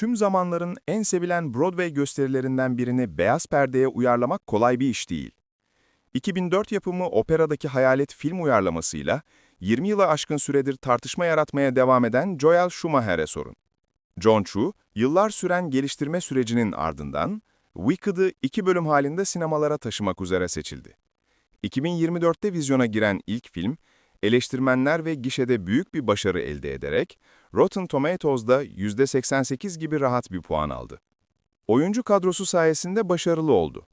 Tüm zamanların en sevilen Broadway gösterilerinden birini beyaz perdeye uyarlamak kolay bir iş değil. 2004 yapımı operadaki Hayalet film uyarlamasıyla 20 yılı aşkın süredir tartışma yaratmaya devam eden Joel Schumacher'e sorun. John Chu, yıllar süren geliştirme sürecinin ardından Wicked'ı 2 bölüm halinde sinemalara taşımak üzere seçildi. 2024'te vizyona giren ilk film, eleştirmenler ve gişede büyük bir başarı elde ederek Rotten Tomatoes'da %88 gibi rahat bir puan aldı. Oyuncu kadrosu sayesinde başarılı oldu.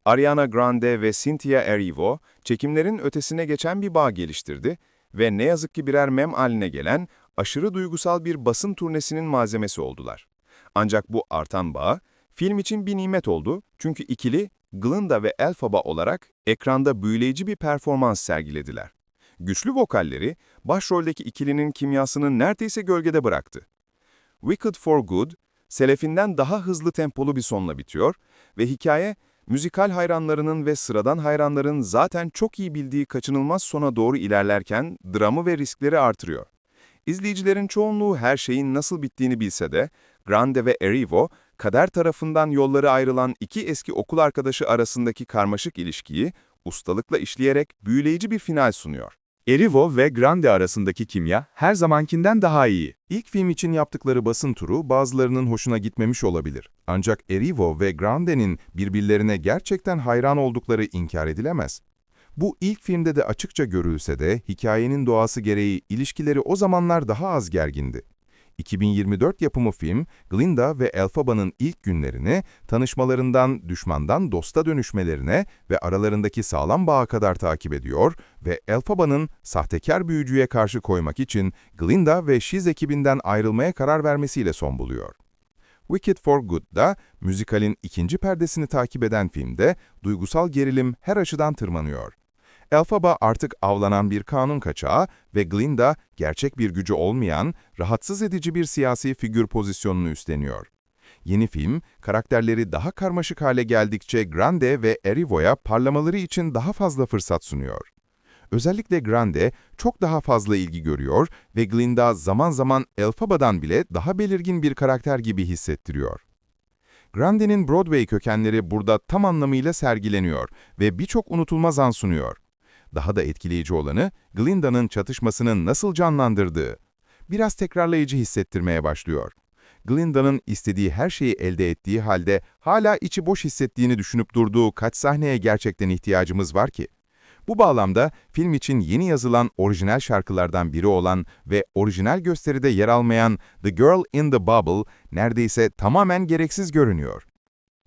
Ariana Grande ve Cynthia Erivo, çekimlerin ötesine geçen bir bağ geliştirdi ve ne yazık ki birer mem haline gelen aşırı duygusal bir basın turnesinin malzemesi oldular. Ancak bu artan bağ, film için bir nimet oldu çünkü ikili, Glinda ve Elphaba olarak ekranda büyüleyici bir performans sergilediler. Güçlü vokalleri, başroldeki ikilinin kimyasını neredeyse gölgede bıraktı. Wicked for Good, selefinden daha hızlı tempolu bir sonla bitiyor ve hikaye, müzikal hayranlarının ve sıradan hayranların zaten çok iyi bildiği kaçınılmaz sona doğru ilerlerken dramı ve riskleri artırıyor. İzleyicilerin çoğunluğu her şeyin nasıl bittiğini bilse de, Grande ve Erivo, kader tarafından yolları ayrılan iki eski okul arkadaşı arasındaki karmaşık ilişkiyi ustalıkla işleyerek büyüleyici bir final sunuyor. Erivo ve Grande arasındaki kimya her zamankinden daha iyi. İlk film için yaptıkları basın turu bazılarının hoşuna gitmemiş olabilir. Ancak Erivo ve Grande'nin birbirlerine gerçekten hayran oldukları inkar edilemez. Bu ilk filmde de açıkça görülse de hikayenin doğası gereği ilişkileri o zamanlar daha az gergindi. 2024 yapımı film, Glinda ve Elphaba'nın ilk günlerini, tanışmalarından düşmandan dosta dönüşmelerine ve aralarındaki sağlam bağa kadar takip ediyor ve Elphaba'nın sahtekar büyücüye karşı koymak için Glinda ve Shiz ekibinden ayrılmaya karar vermesiyle son buluyor. Wicked for Good'da, müzikalin ikinci perdesini takip eden filmde, duygusal gerilim her açıdan tırmanıyor. Elphaba artık avlanan bir kanun kaçağı ve Glinda, gerçek bir gücü olmayan, rahatsız edici bir siyasi figür pozisyonunu üstleniyor. Yeni film, karakterleri daha karmaşık hale geldikçe Grande ve Erivo'ya parlamaları için daha fazla fırsat sunuyor. Özellikle Grande çok daha fazla ilgi görüyor ve Glinda zaman zaman Elphaba'dan bile daha belirgin bir karakter gibi hissettiriyor. Grande'nin Broadway kökenleri burada tam anlamıyla sergileniyor ve birçok unutulmaz an sunuyor. Daha da etkileyici olanı, Glinda'nın çatışmasını nasıl canlandırdığı. Biraz tekrarlayıcı hissettirmeye başlıyor. Glinda'nın istediği her şeyi elde ettiği halde hala içi boş hissettiğini düşünüp durduğu kaç sahneye gerçekten ihtiyacımız var ki? Bu bağlamda film için yeni yazılan orijinal şarkılardan biri olan ve orijinal gösteride yer almayan The Girl in the Bubble neredeyse tamamen gereksiz görünüyor.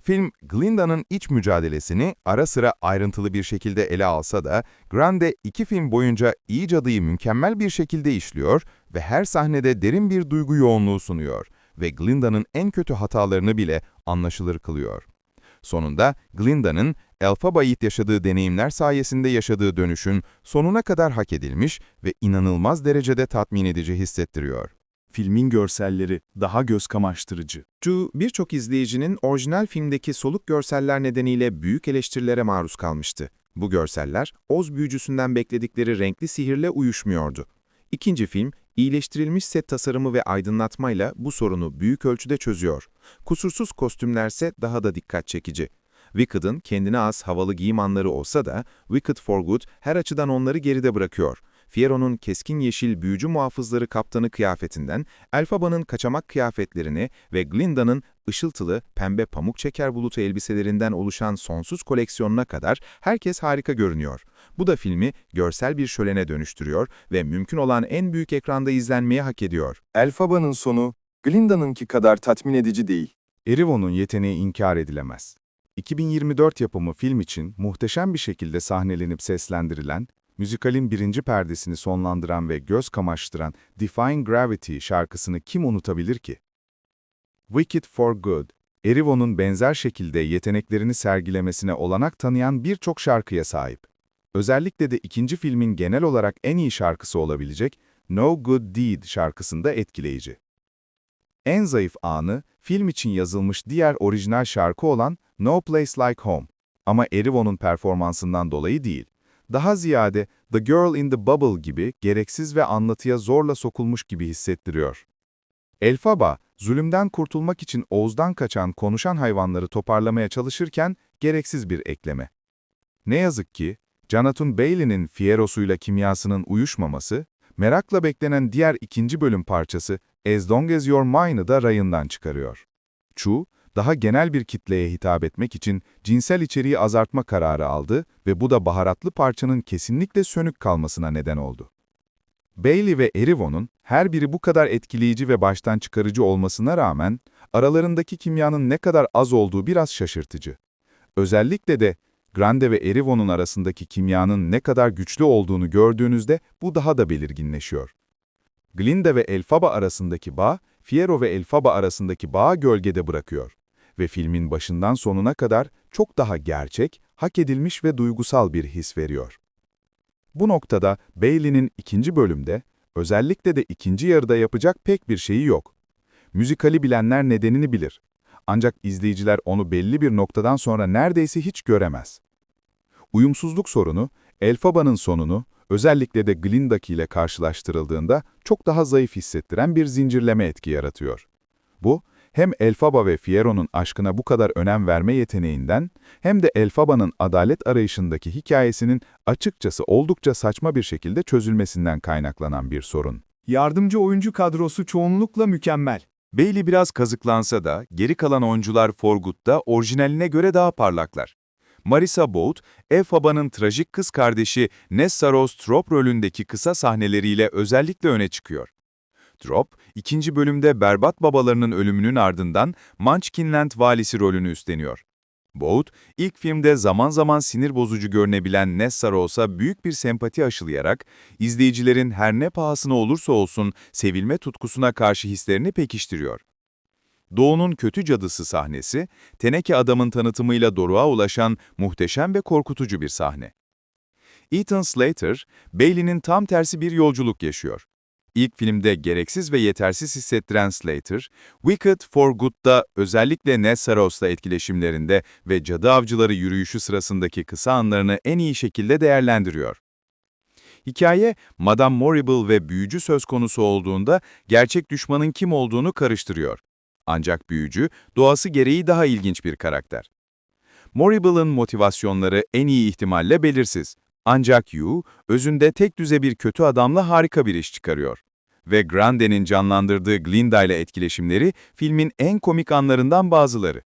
Film, Glinda'nın iç mücadelesini ara sıra ayrıntılı bir şekilde ele alsa da, Grande iki film boyunca iyi cadıyı mükemmel bir şekilde işliyor ve her sahnede derin bir duygu yoğunluğu sunuyor ve Glinda'nın en kötü hatalarını bile anlaşılır kılıyor. Sonunda, Glinda'nın Elphaba'yı yaşadığı deneyimler sayesinde yaşadığı dönüşün sonuna kadar hak edilmiş ve inanılmaz derecede tatmin edici hissettiriyor. Filmin görselleri daha göz kamaştırıcı. Birçok izleyicinin orijinal filmdeki soluk görseller nedeniyle büyük eleştirilere maruz kalmıştı. Bu görseller, Oz büyücüsünden bekledikleri renkli sihirle uyuşmuyordu. İkinci film, iyileştirilmiş set tasarımı ve aydınlatmayla bu sorunu büyük ölçüde çözüyor. Kusursuz kostümlerse daha da dikkat çekici. Wicked'ın kendine az havalı giyim anları olsa da, Wicked for Good her açıdan onları geride bırakıyor. Fiero'nun keskin yeşil büyücü muhafızları kaptanı kıyafetinden, Elphaba'nın kaçamak kıyafetlerini ve Glinda'nın ışıltılı pembe pamuk çeker bulutu elbiselerinden oluşan sonsuz koleksiyonuna kadar herkes harika görünüyor. Bu da filmi görsel bir şölene dönüştürüyor ve mümkün olan en büyük ekranda izlenmeyi hak ediyor. Elphaba'nın sonu, Glinda'nınki kadar tatmin edici değil. Erivo'nun yeteneği inkar edilemez. 2024 yapımı film için muhteşem bir şekilde sahnelenip seslendirilen, müzikalin birinci perdesini sonlandıran ve göz kamaştıran Defying Gravity şarkısını kim unutabilir ki? Wicked for Good, Erivo'nun benzer şekilde yeteneklerini sergilemesine olanak tanıyan birçok şarkıya sahip. Özellikle de ikinci filmin genel olarak en iyi şarkısı olabilecek No Good Deed şarkısında etkileyici. En zayıf anı, film için yazılmış diğer orijinal şarkı olan No Place Like Home. Ama Erivo'nun performansından dolayı değil. Daha ziyade The Girl in the Bubble gibi gereksiz ve anlatıya zorla sokulmuş gibi hissettiriyor. Elphaba, zulümden kurtulmak için Oğuz'dan kaçan konuşan hayvanları toparlamaya çalışırken gereksiz bir ekleme. Ne yazık ki, Jonathan Bailey'nin Fiyeros'uyla kimyasının uyuşmaması, merakla beklenen diğer ikinci bölüm parçası As Long As You're Mine'ı da rayından çıkarıyor. Chu, daha genel bir kitleye hitap etmek için cinsel içeriği azaltma kararı aldı ve bu da baharatlı parçanın kesinlikle sönük kalmasına neden oldu. Bailey ve Erivo'nun her biri bu kadar etkileyici ve baştan çıkarıcı olmasına rağmen, aralarındaki kimyanın ne kadar az olduğu biraz şaşırtıcı. Özellikle de Grande ve Erivo'nun arasındaki kimyanın ne kadar güçlü olduğunu gördüğünüzde bu daha da belirginleşiyor. Glinda ve Elphaba arasındaki bağ, Fiyero ve Elphaba arasındaki bağı gölgede bırakıyor ve filmin başından sonuna kadar çok daha gerçek, hak edilmiş ve duygusal bir his veriyor. Bu noktada Bailey'nin ikinci bölümde, özellikle de ikinci yarıda yapacak pek bir şeyi yok. Müzikali bilenler nedenini bilir. Ancak izleyiciler onu belli bir noktadan sonra neredeyse hiç göremez. Uyumsuzluk sorunu, Elphaba'nın sonunu, özellikle de Glindaki ile karşılaştırıldığında çok daha zayıf hissettiren bir zincirleme etki yaratıyor. Bu, hem Elphaba ve Fiero'nun aşkına bu kadar önem verme yeteneğinden, hem de Elphaba'nın adalet arayışındaki hikayesinin açıkçası oldukça saçma bir şekilde çözülmesinden kaynaklanan bir sorun. Yardımcı oyuncu kadrosu çoğunlukla mükemmel. Bailey biraz kazıklansa da, geri kalan oyuncular For Good'da orijinaline göre daha parlaklar. Marisa Boat, Elphaba'nın trajik kız kardeşi Nessaros Trop rolündeki kısa sahneleriyle özellikle öne çıkıyor. Trop, ikinci bölümde berbat babalarının ölümünün ardından Munchkinland valisi rolünü üstleniyor. Boat, ilk filmde zaman zaman sinir bozucu görünebilen Nessaros'a büyük bir sempati aşılayarak, izleyicilerin her ne pahasına olursa olsun sevilme tutkusuna karşı hislerini pekiştiriyor. Doğu'nun kötü cadısı sahnesi, teneke adamın tanıtımıyla doruğa ulaşan muhteşem ve korkutucu bir sahne. Ethan Slater, Bailey'nin tam tersi bir yolculuk yaşıyor. İlk filmde gereksiz ve yetersiz hissettiren Slater, Wicked for Good'da özellikle Ned Saros'la etkileşimlerinde ve cadı avcıları yürüyüşü sırasındaki kısa anlarını en iyi şekilde değerlendiriyor. Hikaye, Madame Morrible ve büyücü söz konusu olduğunda gerçek düşmanın kim olduğunu karıştırıyor. Ancak büyücü, doğası gereği daha ilginç bir karakter. Morrible'ın motivasyonları en iyi ihtimalle belirsiz. Ancak Yu, özünde tek düze bir kötü adamla harika bir iş çıkarıyor. Ve Grande'nin canlandırdığı Glinda ile etkileşimleri filmin en komik anlarından bazıları.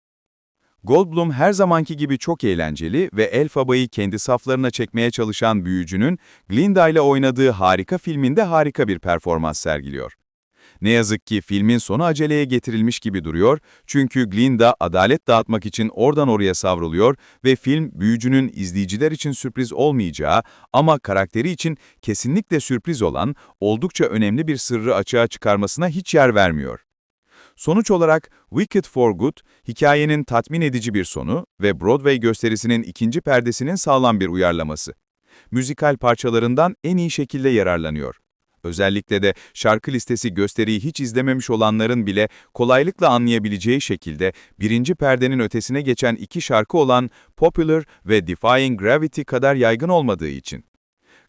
Goldblum her zamanki gibi çok eğlenceli ve Elphaba'yı kendi saflarına çekmeye çalışan büyücünün Glinda ile oynadığı harika filminde harika bir performans sergiliyor. Ne yazık ki filmin sonu aceleye getirilmiş gibi duruyor çünkü Glinda adalet dağıtmak için oradan oraya savruluyor ve film büyücünün izleyiciler için sürpriz olmayacağı ama karakteri için kesinlikle sürpriz olan oldukça önemli bir sırrı açığa çıkarmasına hiç yer vermiyor. Sonuç olarak Wicked for Good, hikayenin tatmin edici bir sonu ve Broadway gösterisinin ikinci perdesinin sağlam bir uyarlaması. Müzikal parçalarından en iyi şekilde yararlanıyor. Özellikle de şarkı listesi gösteriyi hiç izlememiş olanların bile kolaylıkla anlayabileceği şekilde birinci perdenin ötesine geçen iki şarkı olan Popular ve Defying Gravity kadar yaygın olmadığı için.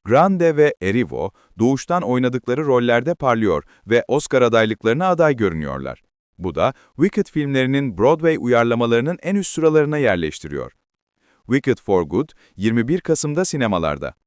Grande ve Erivo, doğuştan oynadıkları rollerde parlıyor ve Oscar adaylıklarına aday görünüyorlar. Bu da Wicked filmlerinin Broadway uyarlamalarının en üst sıralarına yerleştiriyor. Wicked for Good, 21 Kasım'da sinemalarda.